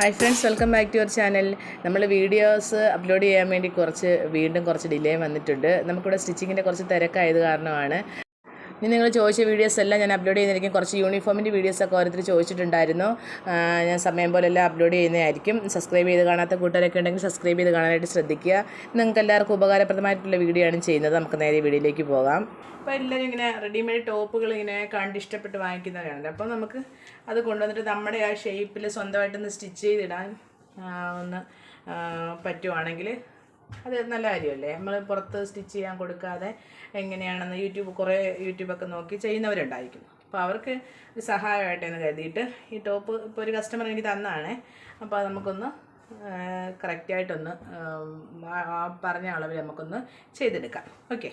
Hi friends, welcome back to your channel. നമ്മൾ videos upload ചെയ്യാൻ വേണ്ടി വീണ്ടും കുറച്ച് ഡിലേ വന്നിട്ടുണ്ട്. നമുക്കിവിടെ സ്റ്റിച്ചിങ്ങിൻ്റെ കുറച്ച് തിരക്കായത് കാരണമാണ്. ഇനി നിങ്ങൾ ചോദിച്ച വീഡിയോസ് എല്ലാം ഞാൻ അപ്ലോഡ് ചെയ്യുന്നതായിരിക്കും. കുറച്ച് യൂണിഫോമിൻ്റെ വീഡിയോസൊക്കെ ഓരോരുത്തർ ചോദിച്ചിട്ടുണ്ടായിരുന്നു. ഞാൻ സമയം പോലെല്ലാം അപ്ലോഡ് ചെയ്യുന്നതായിരിക്കും. സബ്സ്ക്രൈബ് ചെയ്ത് കാണാത്ത കൂട്ടുകാരൊക്കെ ഉണ്ടെങ്കിൽ സബ്സ്ക്രൈബ് ചെയ്ത് കാണാനായിട്ട് ശ്രദ്ധിക്കുക. നിങ്ങൾക്ക് എല്ലാവർക്കും ഉപകാരപ്രദമായിട്ടുള്ള വീഡിയോ ആണ് ചെയ്യുന്നത്. നമുക്ക് നേരെ വീഡിയോയിലേക്ക് പോകാം. അപ്പോൾ എല്ലാവരും ഇങ്ങനെ റെഡിമെയ്ഡ് ടോപ്പുകൾ ഇങ്ങനെ കണ്ട് ഇഷ്ടപ്പെട്ട് വാങ്ങിക്കുന്നവരുണ്ട്. അപ്പോൾ നമുക്ക് അത് കൊണ്ടുവന്നിട്ട് നമ്മുടെ ആ ഷേപ്പിൽ സ്വന്തമായിട്ടൊന്ന് സ്റ്റിച്ച് ചെയ്തിടാൻ ഒന്ന് പറ്റുവാണെങ്കിൽ അത് നല്ല കാര്യമല്ലേ. നമ്മൾ പുറത്ത് സ്റ്റിച്ച് ചെയ്യാൻ കൊടുക്കാതെ എങ്ങനെയാണെന്ന് യൂട്യൂബൊക്കെ നോക്കി ചെയ്യുന്നവരുണ്ടായിരിക്കും. അപ്പോൾ അവർക്ക് ഒരു സഹായമായിട്ടെന്ന് കരുതിയിട്ട് ഈ ടോപ്പ് ഇപ്പോൾ ഒരു കസ്റ്റമർ എനിക്ക് തന്നാണ്. അപ്പോൾ അത് നമുക്കൊന്ന് കറക്റ്റായിട്ടൊന്ന് പറഞ്ഞ അളവിൽ നമുക്കൊന്ന് ചെയ്തെടുക്കാം. ഓക്കെ,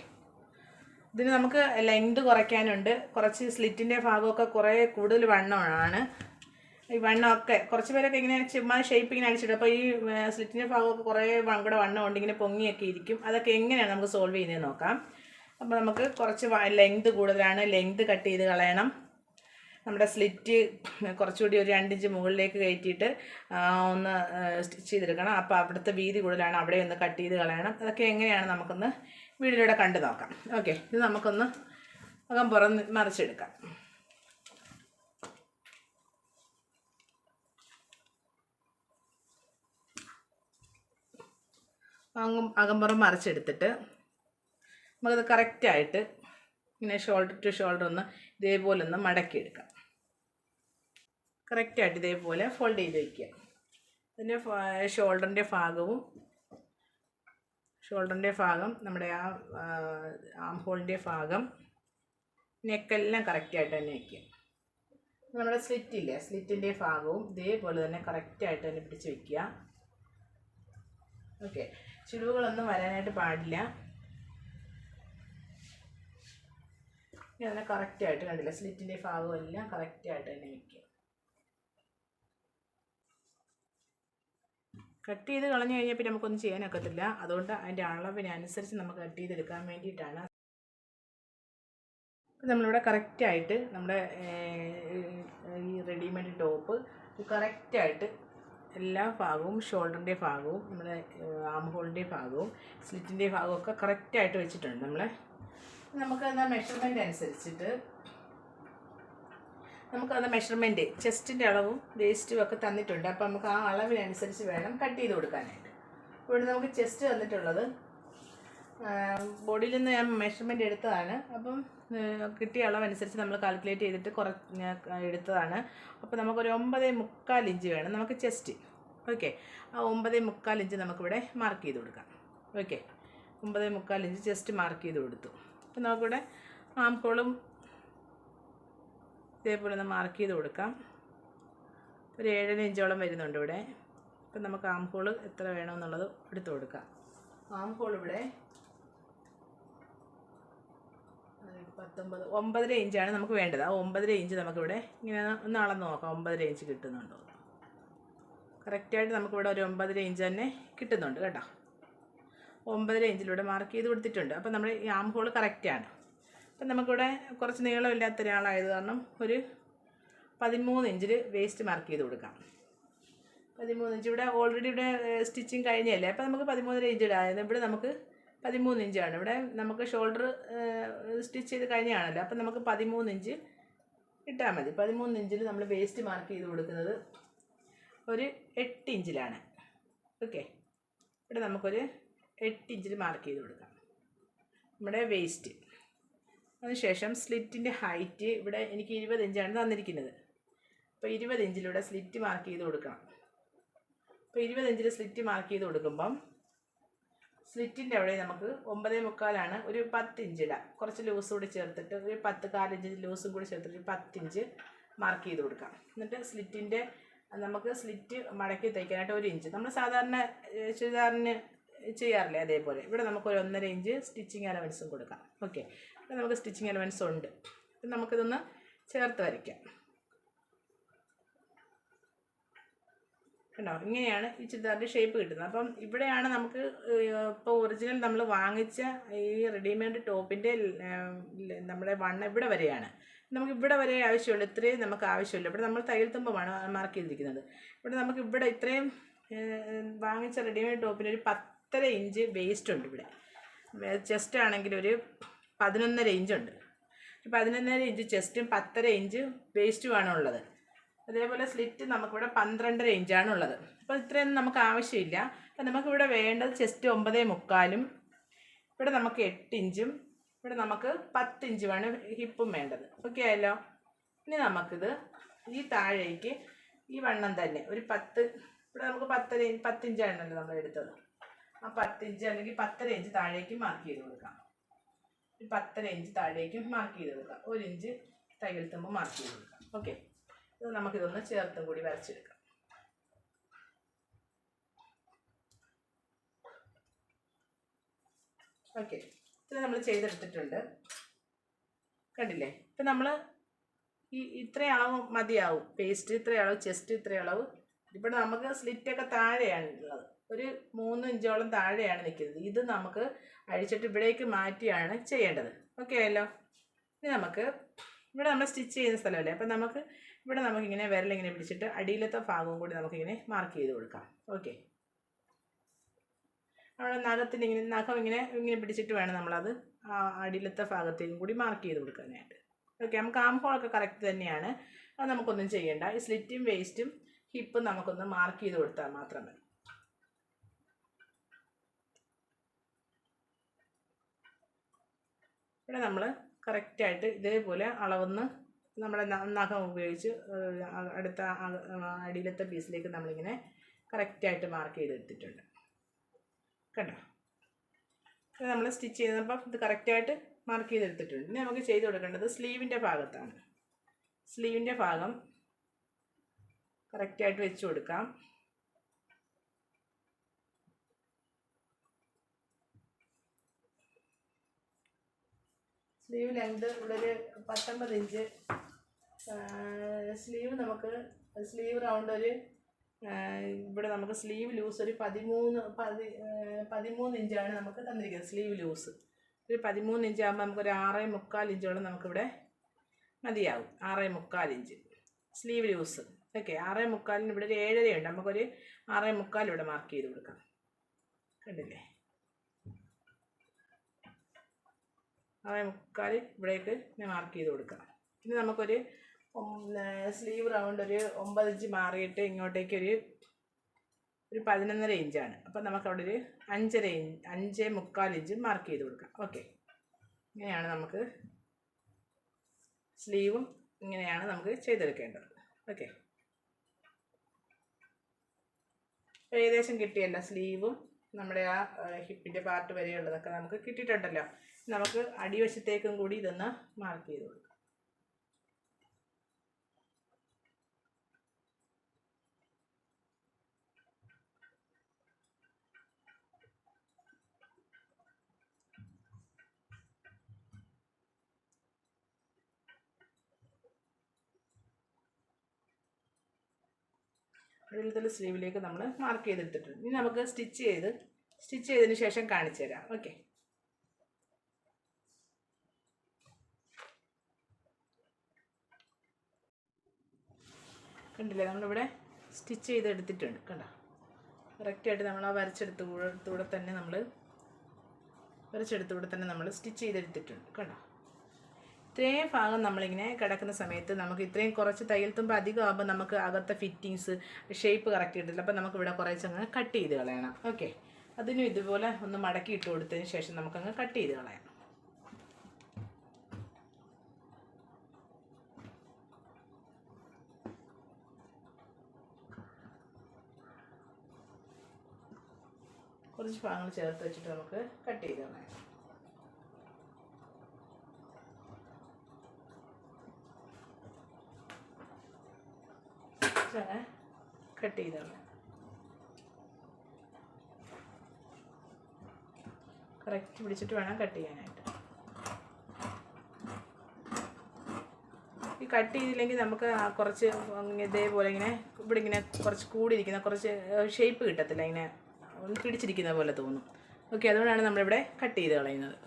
ഇതിന് നമുക്ക് ലെങ്ത് കുറയ്ക്കാനുണ്ട്. കുറച്ച് സ്ലിറ്റിൻ്റെ ഭാഗമൊക്കെ കുറേ കൂടുതൽ വണ്ണമാണ്. ഈ വണ്ണമൊക്കെ കുറച്ച് പേരൊക്കെ ഇങ്ങനെ ചുമ്മാ ഷേപ്പ് ഇങ്ങനെ അടിച്ചിടും. അപ്പോൾ ഈ സ്ലിറ്റിൻ്റെ ഭാഗമൊക്കെ കുറേ കൂടെ വണ്ണമുണ്ട്, ഇങ്ങനെ പൊങ്ങിയൊക്കെ ഇരിക്കും. അതൊക്കെ എങ്ങനെയാണ് നമുക്ക് സോൾവ് ചെയ്യുന്നത് നോക്കാം. അപ്പോൾ നമുക്ക് കുറച്ച് ലെങ്ത് കൂടുതലാണ്, ലെങ്ത് കട്ട് ചെയ്ത് കളയണം. നമ്മുടെ സ്ലിറ്റ് കുറച്ചുകൂടി ഒരു 2 ഇഞ്ച് മുകളിലേക്ക് കയറ്റിയിട്ട് ഒന്ന് സ്റ്റിച്ച് ചെയ്തെടുക്കണം. അപ്പോൾ അവിടുത്തെ വീതി കൂടുതലാണ്, അവിടെ ഒന്ന് കട്ട് ചെയ്ത് കളയണം. അതൊക്കെ എങ്ങനെയാണ് നമുക്കൊന്ന് വീഡിയോയിലൂടെ കണ്ടു നോക്കാം. ഓക്കെ, ഇത് നമുക്കൊന്ന് അകം മറിച്ചെടുക്കാം. അകമ്പുറം മറിച്ചെടുത്തിട്ട് നമുക്കത് കറക്റ്റായിട്ട് ഇങ്ങനെ ഷോൾഡർ ടു ഷോൾഡർ ഒന്ന് ഇതേപോലെ ഒന്ന് മടക്കിയെടുക്കാം. കറക്റ്റായിട്ട് ഇതേപോലെ ഫോൾഡ് ചെയ്ത് വയ്ക്കുക. അതിൻ്റെ ഷോൾഡറിൻ്റെ ഭാഗം നമ്മുടെ ആം ഹോളിൻ്റെ ഭാഗം നെക്കെല്ലാം കറക്റ്റായിട്ട് തന്നെ വയ്ക്കുക. നമ്മുടെ സ്ലിറ്റിൻ്റെ ഭാഗവും ഇതേപോലെ തന്നെ കറക്റ്റായിട്ട് തന്നെ പിടിച്ച് വയ്ക്കുക. ഓക്കെ, ചുളിവുകളൊന്നും വരാനായിട്ട് പാടില്ല. അങ്ങനെ കറക്റ്റായിട്ട് കണ്ടില്ല, സ്ലിറ്റിൻ്റെ ഭാഗവും എല്ലാം കറക്റ്റായിട്ട് തന്നെ വയ്ക്കുക. കട്ട് ചെയ്ത് കളഞ്ഞു കഴിഞ്ഞാൽ പിന്നെ നമുക്കൊന്നും ചെയ്യാനൊക്കത്തില്ല. അതുകൊണ്ട് അതിൻ്റെ അളവിനനുസരിച്ച് നമുക്ക് കട്ട് ചെയ്തെടുക്കാൻ വേണ്ടിയിട്ടാണ്. അപ്പം നമ്മളിവിടെ കറക്റ്റായിട്ട് നമ്മുടെ ഈ റെഡിമെയ്ഡ് ടോപ്പ് കറക്റ്റായിട്ട് എല്ലാ ഭാഗവും, ഷോൾഡറിൻ്റെ ഭാഗവും നമ്മുടെ ആം ഹോളിൻ്റെ ഭാഗവും സ്ലിറ്റിൻ്റെ ഭാഗവും ഒക്കെ കറക്റ്റായിട്ട് വെച്ചിട്ടുണ്ട്. നമുക്ക് മെഷർമെൻ്റ് അനുസരിച്ചിട്ട് നമുക്കത് മെഷർമെൻറ്റ് ചെസ്റ്റിൻ്റെ അളവും വേസ്റ്റും ഒക്കെ തന്നിട്ടുണ്ട്. അപ്പോൾ നമുക്ക് ആ അളവിനനുസരിച്ച് വേണം കട്ട് ചെയ്ത് കൊടുക്കാനായിട്ട്. ഇവിടെ നമുക്ക് ചെസ്റ്റ് തന്നിട്ടുള്ളത് ബോഡിയിൽ നിന്ന് ഞാൻ മെഷർമെൻറ്റ് എടുത്തതാണ്. അപ്പം കിട്ടിയ അളവനുസരിച്ച് നമ്മൾ കാൽക്കുലേറ്റ് ചെയ്തിട്ട് എടുത്തതാണ്. അപ്പോൾ നമുക്കൊരു 9.25 ഇഞ്ച് വേണം നമുക്ക് ചെസ്റ്റ്. ഓക്കെ, ആ 9.25 ഇഞ്ച് നമുക്കിവിടെ മാർക്ക് ചെയ്ത് കൊടുക്കാം. ഓക്കെ, 9.25 ഇഞ്ച് ചെസ്റ്റ് മാർക്ക് ചെയ്ത് കൊടുത്തു. അപ്പോൾ നമുക്കിവിടെ ആം ഹോളും ഇതേപോലെ ഒന്ന് മാർക്ക് ചെയ്ത് കൊടുക്കാം. ഒരു 7.5 ഇഞ്ചോളം വരുന്നുണ്ട് ഇവിടെ. അപ്പം നമുക്ക് ആം ഹോൾ എത്ര വേണമെന്നുള്ളത് എടുത്ത് കൊടുക്കാം. ആം ഹോൾ ഇവിടെ 9.5 ഇഞ്ചാണ് നമുക്ക് വേണ്ടത്. ആ 9.5 ഇഞ്ച് നമുക്കിവിടെ ഇങ്ങനെ ഒന്ന് അളന്ന് നോക്കാം. 9.5 ഇഞ്ച് കിട്ടുന്നുണ്ടോ? കറക്റ്റായിട്ട് നമുക്കിവിടെ ഒരു 9.5 ഇഞ്ച് തന്നെ കിട്ടുന്നുണ്ട് കേട്ടോ. 9.5 ഇഞ്ചിലൂടെ മാർക്ക് ചെയ്ത് കൊടുത്തിട്ടുണ്ട്. അപ്പം നമ്മുടെ ഈ ആം ഹോൾ കറക്റ്റാണ്. അപ്പം നമുക്കിവിടെ കുറച്ച് നീളമില്ലാത്ത ഒരാളായത് കാരണം ഒരു 13 ഇഞ്ചിൽ വേസ്റ്റ് മാർക്ക് ചെയ്ത് കൊടുക്കാം. 13 ഇഞ്ച് ഇവിടെ ഓൾറെഡി ഇവിടെ സ്റ്റിച്ചിങ് കഴിഞ്ഞല്ലേ. അപ്പോൾ നമുക്ക് 13.5 ഇഞ്ച് ഇടാമായിരുന്നു. ഇവിടെ നമുക്ക് 13 ഇഞ്ചാണ്. ഇവിടെ നമുക്ക് ഷോൾഡർ സ്റ്റിച്ച് ചെയ്ത് കഴിഞ്ഞാണല്ലോ. അപ്പം നമുക്ക് 13 ഇഞ്ച് ഇട്ടാൽ മതി. 13 ഇഞ്ചിൽ നമ്മൾ വേസ്റ്റ് മാർക്ക് ചെയ്ത് കൊടുക്കുന്നത് ഒരു 8 ഇഞ്ചിലാണ്. ഓക്കെ, ഇവിടെ നമുക്കൊരു 8 ഇഞ്ചിൽ മാർക്ക് ചെയ്ത് കൊടുക്കാം നമ്മുടെ വേസ്റ്റ്. അതിനുശേഷം സ്ലിറ്റിൻ്റെ ഹൈറ്റ് ഇവിടെ എനിക്ക് 20 ഇഞ്ചാണ് തന്നിരിക്കുന്നത്. അപ്പോൾ 20 ഇഞ്ചിലൂടെ സ്ലിറ്റ് മാർക്ക് ചെയ്ത് കൊടുക്കണം. അപ്പോൾ 20 ഇഞ്ചിൽ സ്ലിറ്റ് മാർക്ക് ചെയ്ത് കൊടുക്കുമ്പം സ്ലിറ്റിൻ്റെ അവിടെ നമുക്ക് 9.25 ഒരു 10 ഇഞ്ച് ഇടാം. കുറച്ച് ലൂസ് കൂടി ചേർത്തിട്ട് ഒരു 4 ഇഞ്ച് ലൂസും കൂടി ചേർത്തിട്ട് 10 ഇഞ്ച് മാർക്ക് ചെയ്ത് കൊടുക്കാം. എന്നിട്ട് നമുക്ക് സ്ലിറ്റ് മടക്കി തയ്ക്കാനായിട്ട് 1 ഇഞ്ച് നമ്മൾ സാധാരണ ചുരിദാറിന് ചെയ്യാറില്ലേ അതേപോലെ ഇവിടെ നമുക്കൊരു 1.5 ഇഞ്ച് സ്റ്റിച്ചിങ് അലവൻസും കൊടുക്കാം. ഓക്കെ, ഇവിടെ നമുക്ക് സ്റ്റിച്ചിങ് അലവൻസ് ഉണ്ട്. അപ്പം നമുക്കിതൊന്ന് ചേർത്ത് വരയ്ക്കാം. കണ്ടോ, ഇങ്ങനെയാണ് ഈ ചുരിദാറിൻ്റെ ഷേപ്പ് കിട്ടുന്നത്. അപ്പം ഇവിടെയാണ് നമുക്ക് ഇപ്പോൾ ഒറിജിനൽ നമ്മൾ വാങ്ങിച്ച ഈ റെഡിമെയ്ഡ് ടോപ്പിൻ്റെ നമ്മുടെ വണ്ണം ഇവിടെ വരെയാണ്. നമുക്ക് ഇവിടെ വരെ ആവശ്യമുള്ളൂ, ഇത്രയും നമുക്ക് ആവശ്യമില്ല. ഇവിടെ നമ്മൾ തയ്യൽ തുമ്പമാണ് മാർക്ക് ചെയ്തിരിക്കുന്നത്. ഇവിടെ നമുക്ക് ഇവിടെ ഇത്രയും വാങ്ങിച്ച റെഡിമെയ്ഡ് ടോപ്പിന് ഒരു 10.5 ഇഞ്ച് വേസ്റ്റ് ഉണ്ട്. ഇവിടെ ചെസ്റ്റ് ആണെങ്കിൽ ഒരു 11.5 ഇഞ്ചുണ്ട്. 11.5 ഇഞ്ച് ചെസ്റ്റും 10.5 ഇഞ്ച് വേസ്റ്റുമാണ് ഉള്ളത്. അതേപോലെ സ്ലിറ്റ് നമുക്കിവിടെ 12.5 ഇഞ്ചാണ് ഉള്ളത്. അപ്പോൾ ഇത്രയൊന്നും നമുക്ക് ആവശ്യമില്ല. അപ്പോൾ നമുക്കിവിടെ വേണ്ടത് ചെസ്റ്റ് 9.25, ഇവിടെ നമുക്ക് 8 ഇഞ്ചും ഇവിടെ നമുക്ക് 10 ഇഞ്ചുമാണ് ഹിപ്പും വേണ്ടത്. ഓക്കെ ആയല്ലോ. ഇനി നമുക്കിത് ഈ താഴേക്ക് ഈ വണ്ണം തന്നെ ഒരു 10, ഇവിടെ നമുക്ക് 10 ഇഞ്ചാണല്ലോ നമ്മൾ എടുത്തത്. ആ 10 ഇഞ്ച് അല്ലെങ്കിൽ 10.5 ഇഞ്ച് താഴേക്ക് മാർക്ക് ചെയ്ത് കൊടുക്കാം. 10.5 ഇഞ്ച് താഴേക്ക് മാർക്ക് ചെയ്ത് കൊടുക്കാം. 1 ഇഞ്ച് തയ്യൽ തുമ്പ് മാർക്ക് ചെയ്ത് കൊടുക്കാം. ഓക്കെ, ഇത് നമുക്കിതൊന്ന് ചേർത്തും കൂടി വരച്ചെടുക്കാം. ഓക്കെ, ഇത് നമ്മൾ ചെയ്തെടുത്തിട്ടുണ്ട്. കണ്ടില്ലേ? ഇപ്പം നമ്മൾ ഇത്രയും അളവ് മതിയാവും. പേസ്റ്റ് ഇത്രയും അളവ്, ചെസ്റ്റ് ഇത്രയും അളവ്. ഇവിടെ നമുക്ക് സ്ലിറ്റൊക്കെ താഴെയാണ് ഉള്ളത്, ഒരു 3 ഇഞ്ചോളം താഴെയാണ് നിൽക്കുന്നത്. ഇത് നമുക്ക് അഴിച്ചിട്ട് ഇവിടേക്ക് മാറ്റിയാണ് ചെയ്യേണ്ടത്. ഓക്കെ ആയല്ലോ. ഇനി നമുക്ക് ഇവിടെ നമ്മൾ സ്റ്റിച്ച് ചെയ്യുന്ന സ്ഥലമല്ലേ, അപ്പം നമുക്ക് ഇവിടെ നമുക്കിങ്ങനെ വിരലിങ്ങനെ പിടിച്ചിട്ട് അടിയിലത്തെ ഭാഗവും കൂടി നമുക്കിങ്ങനെ മാർക്ക് ചെയ്ത് കൊടുക്കാം. ഓക്കെ, നമ്മുടെ നഖത്തിൻ്റെ നഖം ഇങ്ങനെ പിടിച്ചിട്ട് വേണം നമ്മളത് ആ അടിയിലത്തെ ഭാഗത്തേക്കും കൂടി മാർക്ക് ചെയ്ത് കൊടുക്കാനായിട്ട്. ഓക്കെ, നമുക്ക് ആം ഹോളൊക്കെ കറക്റ്റ് തന്നെയാണ്, അത് നമുക്കൊന്നും ചെയ്യേണ്ട. ഈ സ്ലിറ്റും വേസ്റ്റും ഹിപ്പും നമുക്കൊന്ന് മാർക്ക് ചെയ്ത് കൊടുത്താൽ മാത്രം മതി. ഇവിടെ നമ്മൾ കറക്റ്റായിട്ട് ഇതേപോലെ അളവെന്ന് നമ്മുടെ നഖം ഉപയോഗിച്ച് അടുത്ത അടിയിലത്തെ പീസിലേക്ക് നമ്മളിങ്ങനെ കറക്റ്റായിട്ട് മാർക്ക് ചെയ്തെടുത്തിട്ടുണ്ട്. കണ്ടോ? ഇത് നമ്മൾ സ്റ്റിച്ച് ചെയ്യുന്നപ്പം ഇത് കറക്റ്റായിട്ട് മാർക്ക് ചെയ്തെടുത്തിട്ടുണ്ട്. ഇനി നമുക്ക് ചെയ്ത് കൊടുക്കേണ്ടത് സ്ലീവിൻ്റെ ഭാഗത്താണ്. സ്ലീവിൻ്റെ ഭാഗം കറക്റ്റായിട്ട് വെച്ച് കൊടുക്കാം. സ്ലീവ് ലെങ്ത് ഇവിടെ ഒരു 19 ഇഞ്ച്. സ്ലീവ് നമുക്ക് സ്ലീവ് റൗണ്ട് ഒരു ഇവിടെ നമുക്ക് സ്ലീവ് ലൂസ് ഒരു 13 ഇഞ്ചാണ് നമുക്ക് തന്നിരിക്കുന്നത്. സ്ലീവ് ലൂസ് ഒരു 13 ഇഞ്ച് ആകുമ്പോൾ നമുക്കൊരു 6.25 ഇഞ്ചോളം നമുക്കിവിടെ മതിയാവും. 6.25 ഇഞ്ച് സ്ലീവ് ലൂസ്. ഓക്കെ, 6.25 ഇവിടെ ഒരു 7.5 ഉണ്ട്, നമുക്കൊരു 6.25 ഇവിടെ മാർക്ക് ചെയ്ത് കൊടുക്കാം. കണ്ടില്ലേ? 6.25 ഇവിടേക്ക് ഞാൻ മാർക്ക് ചെയ്ത് കൊടുക്കാം. ഇനി നമുക്കൊരു സ്ലീവ് റൗണ്ട് ഒരു 9 ഇഞ്ച് മാറിയിട്ട് ഇങ്ങോട്ടേക്ക് ഒരു 11.5 ഇഞ്ചാണ്. അപ്പം നമുക്കവിടെ ഒരു 5.25 ഇഞ്ച് മാർക്ക് ചെയ്ത് കൊടുക്കാം. ഓക്കെ, ഇങ്ങനെയാണ് നമുക്ക് സ്ലീവും ഇങ്ങനെയാണ് നമുക്ക് ചെയ്തെടുക്കേണ്ടത്. ഓക്കെ, ഏകദേശം കിട്ടിയല്ലോ. സ്ലീവും നമ്മുടെ ആ ഹിപ്പിൻ്റെ പാർട്ട് വരെയുള്ളതൊക്കെ നമുക്ക് കിട്ടിയിട്ടുണ്ടല്ലോ. നമുക്ക് അടിവശത്തേക്കും കൂടി ഇതൊന്ന് മാർക്ക് ചെയ്ത് കൊടുക്കാം. അടിയിലത്തെ സ്ലീവിലേക്ക് നമ്മൾ മാർക്ക് ചെയ്തെടുത്തിട്ടുണ്ട്. ഇനി നമുക്ക് സ്റ്റിച്ച് ചെയ്തതിന് ശേഷം കാണിച്ചു തരാം. ഓക്കെ, കണ്ടില്ലേ? നമ്മളിവിടെ സ്റ്റിച്ച് ചെയ്തെടുത്തിട്ടുണ്ട്. കണ്ടോ? കറക്റ്റായിട്ട് നമ്മൾ ആ വരച്ചെടുത്തൂടെ തന്നെ നമ്മൾ സ്റ്റിച്ച് ചെയ്തെടുത്തിട്ടുണ്ട്. കണ്ടോ? ഇത്രയും ഭാഗം നമ്മളിങ്ങനെ കിടക്കുന്ന സമയത്ത് നമുക്ക് ഇത്രയും കുറച്ച് തയ്യൽ തുമ്പ് അധികം ആകുമ്പോൾ നമുക്ക് അകത്തെ ഫിറ്റിങ്സ് ഷേപ്പ് കറക്റ്റ് കിട്ടില്ല. അപ്പോൾ നമുക്കിവിടെ കുറച്ചങ്ങ് കട്ട് ചെയ്ത് കളയണം. ഓക്കെ, അതിനും ഇതുപോലെ ഒന്ന് മടക്കി ഇട്ട് കൊടുത്തതിന് ശേഷം നമുക്കങ്ങ് കട്ട് ചെയ്ത് കളയാം. കുറച്ച് ഭാഗങ്ങൾ ചേർത്ത് വെച്ചിട്ട് നമുക്ക് കട്ട് ചെയ്ത് കളയാം. കട്ട് ചെയ്ത് കളയാം. കറക്റ്റ് പിടിച്ചിട്ട് വേണം കട്ട് ചെയ്യാനായിട്ട്. ഈ കട്ട് ചെയ്തില്ലെങ്കിൽ നമുക്ക് കുറച്ച് ഇതേപോലെ ഇങ്ങനെ ഇവിടെ ഇങ്ങനെ കുറച്ച് കൂടിയിരിക്കുന്ന കുറച്ച് ഷേപ്പ് കിട്ടത്തില്ല, ഇങ്ങനെ പിടിച്ചിരിക്കുന്ന പോലെ തോന്നും. ഓക്കെ, അതുകൊണ്ടാണ് നമ്മളിവിടെ കട്ട് ചെയ്ത് കളയുന്നത്.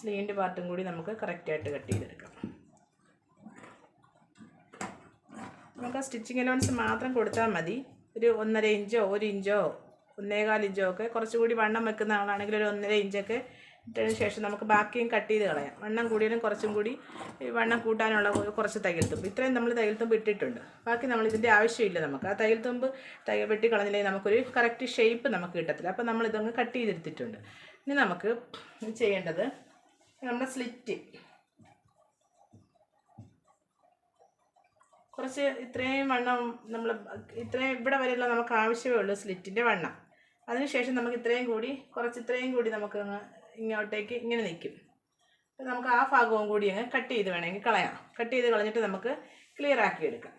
സ്ലീവിൻ്റെ പാർട്ടും കൂടി നമുക്ക് കറക്റ്റായിട്ട് കട്ട് ചെയ്തെടുക്കാം. നമുക്ക് ആ സ്റ്റിച്ചിങ് അലവൻസ് മാത്രം കൊടുത്താൽ മതി. ഒരു 1.5 ഇഞ്ചോ 1 ഇഞ്ചോ 1.25 ഇഞ്ചോ ഒക്കെ കുറച്ചുകൂടി വണ്ണം വെക്കുന്ന ആളാണെങ്കിൽ ഒരു 1.5 ഇഞ്ചൊക്കെ ഇട്ടതിന് ശേഷം നമുക്ക് ബാക്കിയും കട്ട് ചെയ്ത് കളയാം. വണ്ണം കൂടിയാലും കുറച്ചും കൂടി വണ്ണം കൂട്ടാനുള്ള കുറച്ച് തയ്യൽ തുമ്പ്, ഇത്രയും നമ്മൾ തയ്യൽ തുമ്പ് ഇട്ടിട്ടുണ്ട്. ബാക്കി നമ്മൾ ഇതിൻ്റെ ആവശ്യമില്ല. നമുക്ക് ആ തയ്യൽ തുമ്പ് വെട്ടി കളഞ്ഞില്ലെങ്കിൽ നമുക്കൊരു കറക്റ്റ് ഷേപ്പ് നമുക്ക് കിട്ടത്തില്ല. അപ്പോൾ നമ്മളിതങ്ങ് കട്ട് ചെയ്തെടുത്തിട്ടുണ്ട്. ഇനി നമുക്ക് ചെയ്യേണ്ടത് നമ്മുടെ സ്ലിറ്റ് കുറച്ച് ഇത്രയും വണ്ണം നമ്മൾ ഇത്രയും ഇവിടെ വരെയുള്ള നമുക്ക് ആവശ്യമേ ഉള്ളൂ സ്ലിറ്റിൻ്റെ വണ്ണം. അതിനുശേഷം നമുക്ക് ഇത്രയും കൂടി നമുക്ക് ഇങ്ങോട്ടേക്ക് ഇങ്ങനെ നിൽക്കും. അപ്പോൾ നമുക്ക് ആ ഭാഗവും കൂടി അങ്ങ് കട്ട് ചെയ്ത് വേണമെങ്കിൽ കളയാം. കട്ട് ചെയ്ത് കളഞ്ഞിട്ട് നമുക്ക് ക്ലിയർ ആക്കി എടുക്കാം.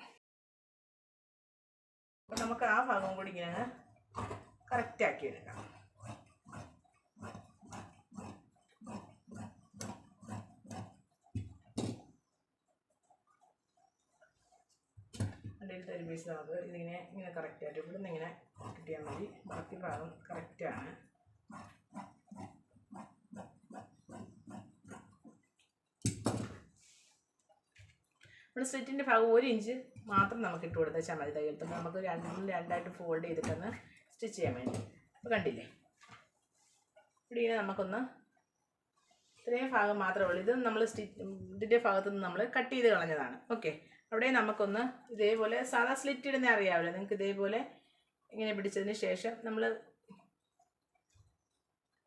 അപ്പോൾ നമുക്ക് ആ ഭാഗവും കൂടി ഇങ്ങനെ അങ്ങ് കറക്റ്റ് ആക്കി എടുക്കാം. അതിലത്തെ ഒരു പീസ് നമുക്ക് ഇങ്ങനെ കറക്റ്റായിട്ട് ഇവിടുന്ന് ഇങ്ങനെ കിട്ടിയാൽ മതി. ബാക്കി ഭാഗം കറക്റ്റാണ്. നമ്മുടെ സ്ലിറ്റിൻ്റെ ഭാഗം 1 ഇഞ്ച് മാത്രം നമുക്ക് ഇട്ട് കൊടുത്താൽ മതി. തയ്യൽ നമുക്ക് രണ്ടായിട്ട് ഫോൾഡ് ചെയ്തിട്ടൊന്ന് സ്റ്റിച്ച് ചെയ്യാൻ വേണ്ടി. അപ്പോൾ കണ്ടില്ലേ, ഇവിടെ ഇങ്ങനെ നമുക്കൊന്ന് ഇത്രയും ഭാഗം മാത്രമേ ഉള്ളൂ. ഇത് നമ്മൾ ഇതിൻ്റെ ഭാഗത്തു നിന്ന് നമ്മൾ കട്ട് ചെയ്ത് കളഞ്ഞതാണ്. ഓക്കെ, അവിടെ നമുക്കൊന്ന് ഇതേപോലെ സാധാ സ്ലിറ്റ് ഇടുന്ന അറിയാമല്ലോ നിങ്ങൾക്ക്. ഇതേപോലെ ഇങ്ങനെ പിടിച്ചതിന് ശേഷം നമ്മൾ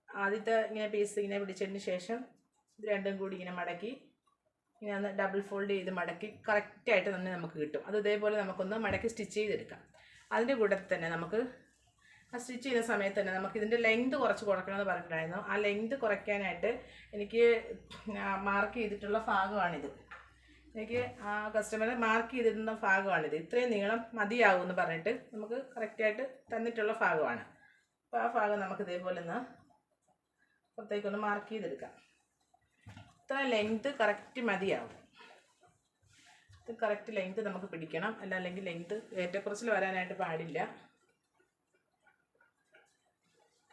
ആദ്യത്തെ ഇങ്ങനെ പീസ് ഇങ്ങനെ പിടിച്ചതിന് ശേഷം ഇത് രണ്ടും കൂടി ഇങ്ങനെ മടക്കി ഇങ്ങനെ ഒന്ന് ഡബിൾ ഫോൾഡ് ചെയ്ത് മടക്കി കറക്റ്റായിട്ട് തന്നെ നമുക്ക് കിട്ടും. അത് ഇതേപോലെ നമുക്കൊന്ന് മടക്കി സ്റ്റിച്ച് ചെയ്തെടുക്കാം. അതിൻ്റെ കൂട്ടത്തിൽ തന്നെ നമുക്ക് ആ സ്റ്റിച്ച് ചെയ്യുന്ന സമയത്ത് തന്നെ നമുക്ക് ഇതിൻ്റെ ലെങ്ത് കുറച്ച് കുറയ്ക്കണമെന്ന് പറഞ്ഞിട്ടുണ്ടായിരുന്നു. ആ ലെങ്ത് കുറയ്ക്കാനായിട്ട് എനിക്ക് മാർക്ക് ചെയ്തിട്ടുള്ള ഭാഗമാണിത്. എനിക്ക് ആ കസ്റ്റമർ മാർക്ക് ചെയ്തിരുന്ന ഭാഗമാണിത്. ഇത്രയും നീളം മതിയാകും എന്ന് പറഞ്ഞിട്ട് നമുക്ക് കറക്റ്റായിട്ട് തന്നിട്ടുള്ള ഭാഗമാണ്. അപ്പോൾ ആ ഭാഗം നമുക്ക് ഇതേപോലെ ഒന്ന് പുറത്തേക്കൊന്ന് മാർക്ക് ചെയ്തെടുക്കാം. ഇത്ര ലെങ്ത് കറക്റ്റ് മതിയാവും. ഇത് കറക്റ്റ് ലെങ്ത് നമുക്ക് പിടിക്കണം, അല്ലെങ്കിൽ ലെങ്ത് ഏറ്റക്കുറച്ചിൽ വരാനായിട്ട് പാടില്ല.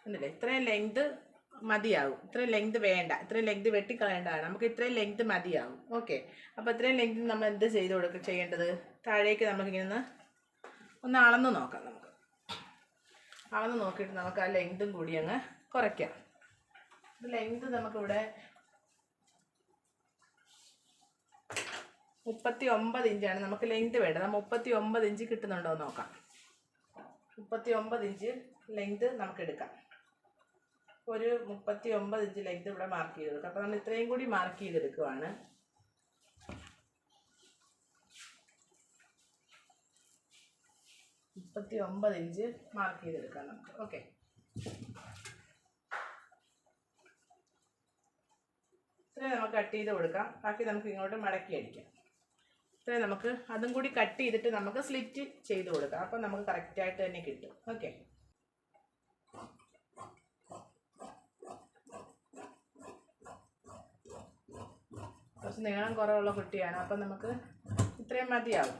ഉണ്ടല്ലേ, ഇത്രയും ലെങ്ത് മതിയാവും. ഇത്രയും ലെങ്ത് വേണ്ട, ഇത്രയും ലെങ്ത് വെട്ടിക്കളയേണ്ടതാണ്. നമുക്ക് ഇത്രയും ലെങ്ത് മതിയാവും. ഓക്കെ, അപ്പോൾ ഇത്രയും ലെങ്ത് നമ്മൾ എന്ത് ചെയ്യേണ്ടത്, താഴേക്ക് നമുക്കിങ്ങനെ ഒന്ന് അളന്ന് നോക്കാം. നമുക്ക് അളന്ന് നോക്കിയിട്ട് നമുക്ക് ആ ലെങ്തും കൂടി അങ്ങ് കുറയ്ക്കാം. ലെങ്ത് നമുക്കിവിടെ 39 ഇഞ്ചാണ് നമുക്ക് ലെങ്ത് വേണ്ടത്. 39 ഇഞ്ച് കിട്ടുന്നുണ്ടോ എന്ന് നോക്കാം. 39 ഇഞ്ച് ലെങ്ത് നമുക്ക് എടുക്കാം. ഒരു 39 ഇഞ്ച് ലെങ്ത് ഇവിടെ മാർക്ക് ചെയ്തെടുക്കാം. അപ്പോൾ നമ്മൾ ഇത്രയും കൂടി മാർക്ക് ചെയ്തെടുക്കുവാണ്. ഇഞ്ച് മാർക്ക് ചെയ്തെടുക്കാം നമുക്ക്. ഓക്കെ, ഇത്രയും നമുക്ക് കട്ട് ചെയ്ത് കൊടുക്കാം. ബാക്കി നമുക്ക് ഇങ്ങോട്ട് മടക്കി അടിക്കാം. ഇത്രയും നമുക്ക് അതും കൂടി കട്ട് ചെയ്തിട്ട് നമുക്ക് സ്ലിറ്റ് ചെയ്ത് കൊടുക്കാം. അപ്പം നമുക്ക് കറക്റ്റായിട്ട് തന്നെ കിട്ടും. ഓക്കെ, കുറച്ച് നീളം കുറവുള്ള കുട്ടിയാണ്. അപ്പം നമുക്ക് ഇത്രയും മതിയാവും.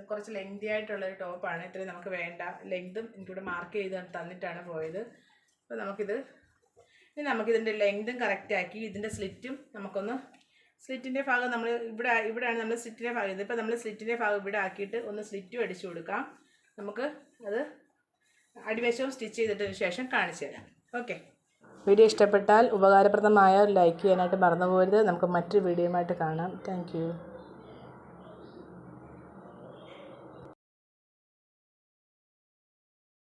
കുറച്ച് ലെങ്തി ആയിട്ടുള്ളൊരു ടോപ്പാണ്. ഇത്രയും നമുക്ക് വേണ്ട. ലെങ്തും എനിക്കിവിടെ മാർക്ക് ചെയ്ത് തന്നിട്ടാണ് പോയത്. അപ്പോൾ ഇനി നമുക്കിതിൻ്റെ ലെങ്തും കറക്റ്റാക്കി ഇതിൻ്റെ സ്ലിറ്റും നമുക്കൊന്ന് സ്ലിറ്റിൻ്റെ ഭാഗം നമ്മൾ ഇവിടെയാണ് നമ്മൾ സ്ലിറ്റിൻ്റെ ഭാഗം. ഇതിപ്പോൾ നമ്മൾ സ്ലിറ്റിൻ്റെ ഭാഗം ഇവിടെ ആക്കിയിട്ട് ഒന്ന് സ്ലിറ്റും അടിച്ചു കൊടുക്കാം. നമുക്ക് അത് അടിവശവും സ്റ്റിച്ച് ചെയ്തിട്ടതിന് ശേഷം കാണിച്ചു തരാം. ഓക്കെ, വീഡിയോ ഇഷ്ടപ്പെട്ടാൽ ഉപകാരപ്രദമായ ലൈക്ക് ചെയ്യാനായിട്ട് മറന്നു പോകരുത്. നമുക്ക് മറ്റൊരു വീഡിയോയുമായിട്ട് കാണാം. Thank you.